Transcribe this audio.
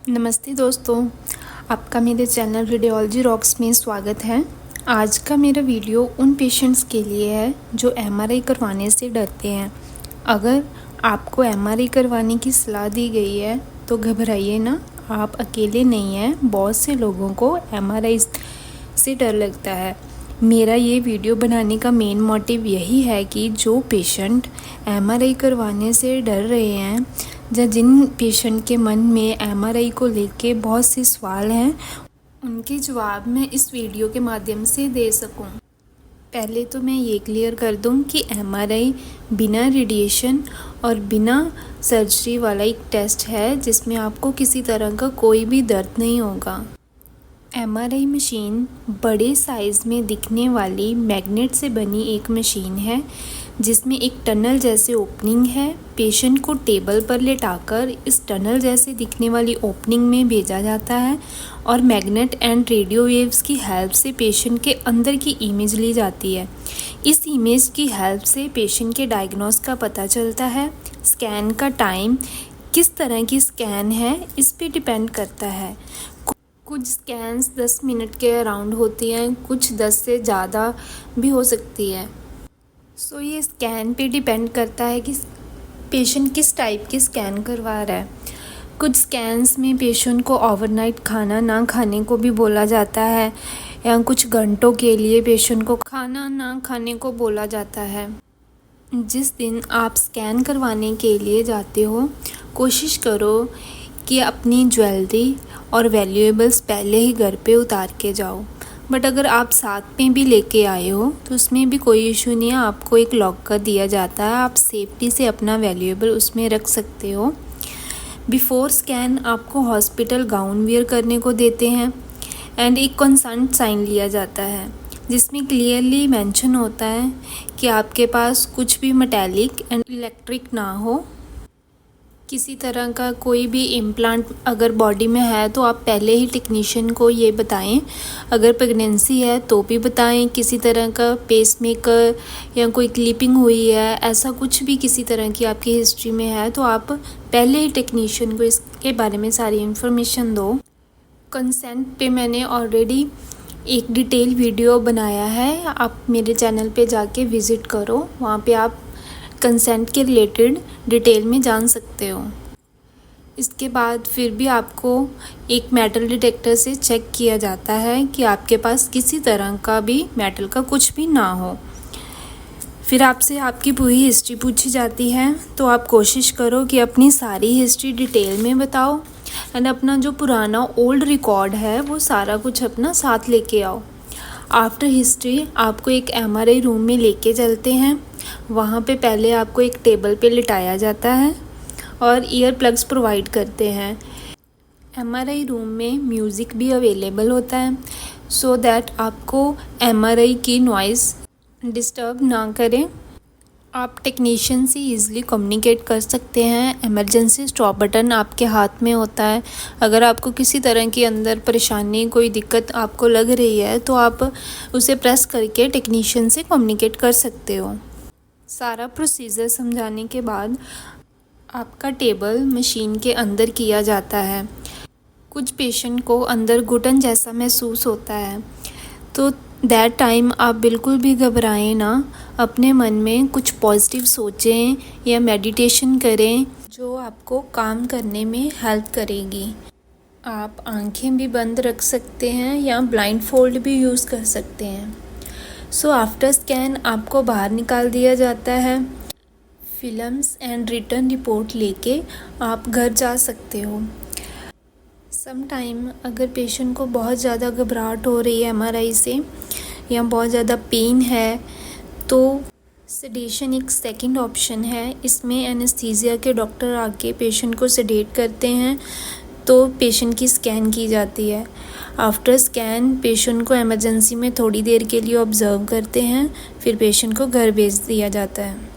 नमस्ते दोस्तों, आपका मेरे चैनल रेडियोलॉजी रॉक्स में स्वागत है। आज का मेरा वीडियो उन पेशेंट्स के लिए है जो एमआरआई करवाने से डरते हैं। अगर आपको एमआरआई करवाने की सलाह दी गई है तो घबराइए ना, आप अकेले नहीं हैं। बहुत से लोगों को एमआरआई से डर लगता है। मेरा ये वीडियो बनाने का मेन मोटिव यही है कि जो पेशेंट एमआरआई करवाने से डर रहे हैं या जिन पेशेंट के मन में एमआरआई को लेके बहुत से सवाल हैं, उनके जवाब मैं इस वीडियो के माध्यम से दे सकूं। पहले तो मैं ये क्लियर कर दूं कि एमआरआई बिना रेडिएशन और बिना सर्जरी वाला एक टेस्ट है जिसमें आपको किसी तरह का कोई भी दर्द नहीं होगा। एमआरआई मशीन बड़े साइज़ में दिखने वाली मैग्नेट से बनी एक मशीन है जिसमें एक टनल जैसे ओपनिंग है। पेशेंट को टेबल पर लेटाकर इस टनल जैसे दिखने वाली ओपनिंग में भेजा जाता है और मैग्नेट एंड रेडियो वेव्स की हेल्प से पेशेंट के अंदर की इमेज ली जाती है। इस इमेज की हेल्प से पेशेंट के डायग्नोस का पता चलता है। स्कैन का टाइम किस तरह की स्कैन है इस पे डिपेंड करता है। कुछ स्कैन्स 10 मिनट के अराउंड होती हैं, कुछ 10 से ज़्यादा भी हो सकती है। सो ये स्कैन पे डिपेंड करता है कि पेशेंट किस टाइप की स्कैन करवा रहा है। कुछ स्कैन्स में पेशेंट को ओवरनाइट खाना ना खाने को भी बोला जाता है या कुछ घंटों के लिए पेशेंट को खाना ना खाने को बोला जाता है। जिस दिन आप स्कैन करवाने के लिए जाते हो, कोशिश करो कि अपनी ज्वेलरी और वैल्यूएबल्स पहले ही घर पे उतार के जाओ। बट अगर आप साथ में भी लेके आए हो तो उसमें भी कोई इशू नहीं है, आपको एक लॉकर दिया जाता है, आप सेफ्टी से अपना वैल्यूएबल उसमें रख सकते हो। बिफोर स्कैन आपको हॉस्पिटल गाउन वियर करने को देते हैं एंड एक कंसेंट साइन लिया जाता है जिसमें क्लियरली मेंशन होता है कि आपके पास कुछ भी मेटालिक एंड इलेक्ट्रिक ना हो। किसी तरह का कोई भी इम्प्लांट अगर बॉडी में है तो आप पहले ही टेक्नीशियन को ये बताएं। अगर प्रेगनेंसी है तो भी बताएं। किसी तरह का पेसमेकर या कोई क्लिपिंग हुई है, ऐसा कुछ भी किसी तरह की आपकी हिस्ट्री में है तो आप पहले ही टेक्नीशियन को इसके बारे में सारी इन्फॉर्मेशन दो। कंसेंट पे मैंने ऑलरेडी एक डिटेल वीडियो बनाया है, आप मेरे चैनल पे जाके विज़िट करो, वहाँ पे आप कंसेंट के रिलेटेड डिटेल में जान सकते हो। इसके बाद फिर भी आपको एक मेटल डिटेक्टर से चेक किया जाता है कि आपके पास किसी तरह का भी मेटल का कुछ भी ना हो। फिर आपसे आपकी पूरी हिस्ट्री पूछी जाती है तो आप कोशिश करो कि अपनी सारी हिस्ट्री डिटेल में बताओ एंड अपना जो पुराना ओल्ड रिकॉर्ड है वो सारा कुछ अपना साथ लेके आओ। आफ्टर हिस्ट्री आपको एक एमआरआई रूम में लेके चलते हैं। वहाँ पे पहले आपको एक टेबल पे लिटाया जाता है और ईयर प्लग्स प्रोवाइड करते हैं। एमआरआई रूम में म्यूज़िक भी अवेलेबल होता है सो दैट आपको एमआरआई की नॉइज़ डिस्टर्ब ना करें। आप टेक्नीशियन से ईज़िली कम्युनिकेट कर सकते हैं। इमरजेंसी स्टॉप बटन आपके हाथ में होता है। अगर आपको किसी तरह की अंदर परेशानी, कोई दिक्कत आपको लग रही है तो आप उसे प्रेस करके टेक्नीशियन से कम्युनिकेट कर सकते हो। सारा प्रोसीजर समझाने के बाद आपका टेबल मशीन के अंदर किया जाता है। कुछ पेशेंट को अंदर घुटन जैसा महसूस होता है तो दैट टाइम आप बिल्कुल भी घबराएं ना। अपने मन में कुछ पॉजिटिव सोचें या मेडिटेशन करें जो आपको काम करने में हेल्प करेगी। आप आंखें भी बंद रख सकते हैं या ब्लाइंड फोल्ड भी यूज़ कर सकते हैं। सो आफ्टर स्कैन आपको बाहर निकाल दिया जाता है। फिल्म्स एंड रिटर्न रिपोर्ट लेके आप घर जा सकते हो। सम टाइम अगर पेशेंट को बहुत ज़्यादा घबराहट हो रही है एमआरआई से या बहुत ज़्यादा पेन है तो सेडेशन एक सेकंड ऑप्शन है। इसमें एनेस्थीसिया के डॉक्टर आके पेशेंट को सेडेट करते हैं तो पेशेंट की स्कैन की जाती है। आफ्टर स्कैन पेशेंट को इमरजेंसी में थोड़ी देर के लिए ऑब्ज़र्व करते हैं, फिर पेशेंट को घर भेज दिया जाता है।